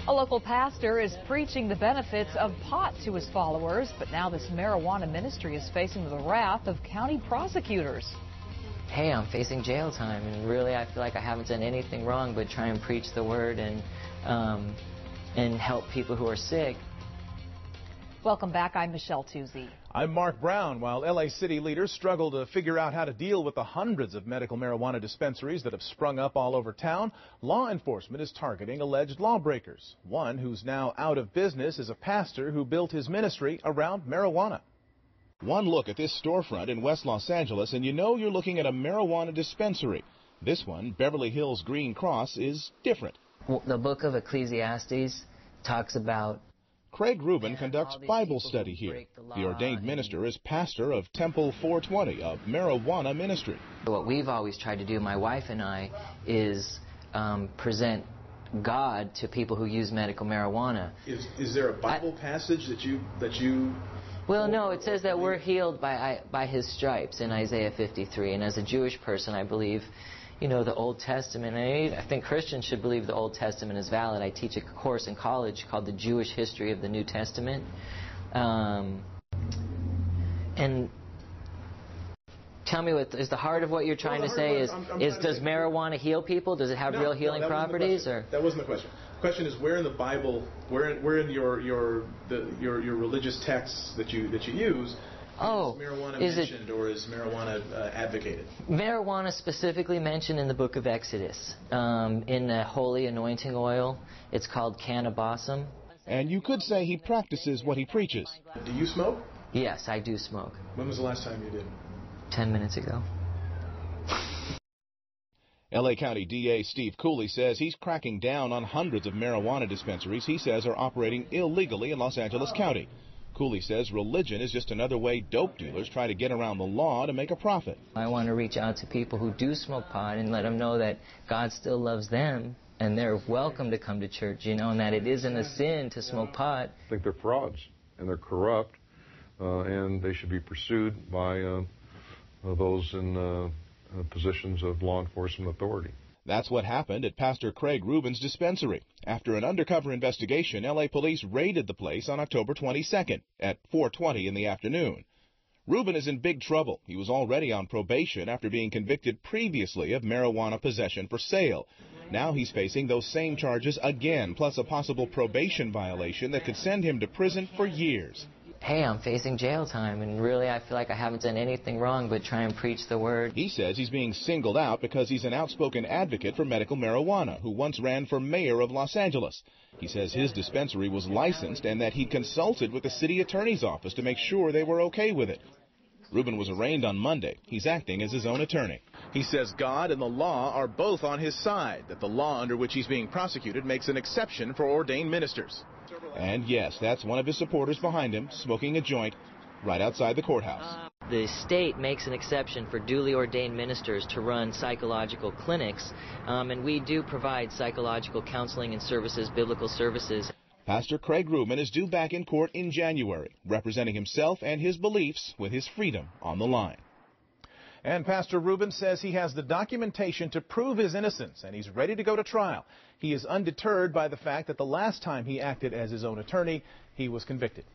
A local pastor is preaching the benefits of pot to his followers, but now this marijuana ministry is facing the wrath of county prosecutors. Hey, I'm facing jail time, and really I feel like I haven't done anything wrong but try and preach the word and help people who are sick. Welcome back. I'm Michelle Tuzzi. I'm Mark Brown. While L.A. city leaders struggle to figure out how to deal with the hundreds of medical marijuana dispensaries that have sprung up all over town, law enforcement is targeting alleged lawbreakers. One who's now out of business is a pastor who built his ministry around marijuana. One look at this storefront in West Los Angeles and you know you're looking at a marijuana dispensary. This one, Beverly Hills Green Cross, is different. The book of Ecclesiastes talks about Craig Rubin conducts Bible study here. The ordained minister is pastor of Temple 420, a marijuana ministry. What we've always tried to do, my wife and I, is present God to people who use medical marijuana. Is there a Bible passage that you? Well, no, it says that we're healed by His stripes in Isaiah 53. And as a Jewish person, I believe, you know, the Old Testament. I think Christians should believe the Old Testament is valid. I teach a course in college called The Jewish History of the New Testament. And tell me, what is the heart of what you're trying to say? Does marijuana heal people? Does it have real healing properties? Or that wasn't the question. The question is, where in the Bible, where in your religious texts that you use, is marijuana mentioned or is marijuana advocated? Marijuana specifically mentioned in the book of Exodus, in the holy anointing oil. It's called cannabosum. And you could say he practices what he preaches. Do you smoke? Yes, I do smoke. When was the last time you did? 10 minutes ago. L.A. County DA Steve Cooley says he's cracking down on hundreds of marijuana dispensaries he says are operating illegally in Los Angeles County. Cooley says religion is just another way dope dealers try to get around the law to make a profit. I want to reach out to people who do smoke pot and let them know that God still loves them and they're welcome to come to church, you know, and that it isn't a sin to smoke pot. I think they're frauds and they're corrupt, and they should be pursued by those in positions of law enforcement authority. That's what happened at Pastor Craig Rubin's dispensary. After an undercover investigation, L.A. police raided the place on October 22nd at 4:20 in the afternoon. Rubin is in big trouble. He was already on probation after being convicted previously of marijuana possession for sale. Now he's facing those same charges again, plus a possible probation violation that could send him to prison for years. Hey, I'm facing jail time, and really I feel like I haven't done anything wrong but try and preach the word. He says he's being singled out because he's an outspoken advocate for medical marijuana who once ran for mayor of Los Angeles. He says his dispensary was licensed and that he consulted with the city attorney's office to make sure they were okay with it. Rubin was arraigned on Monday. He's acting as his own attorney. He says God and the law are both on his side, that the law under which he's being prosecuted makes an exception for ordained ministers. And yes, that's one of his supporters behind him, smoking a joint right outside the courthouse. The state makes an exception for duly ordained ministers to run psychological clinics, and we do provide psychological counseling and services, biblical services. Pastor Craig Rubin is due back in court in January, representing himself and his beliefs with his freedom on the line. And Pastor Rubin says he has the documentation to prove his innocence, and he's ready to go to trial. He is undeterred by the fact that the last time he acted as his own attorney, he was convicted.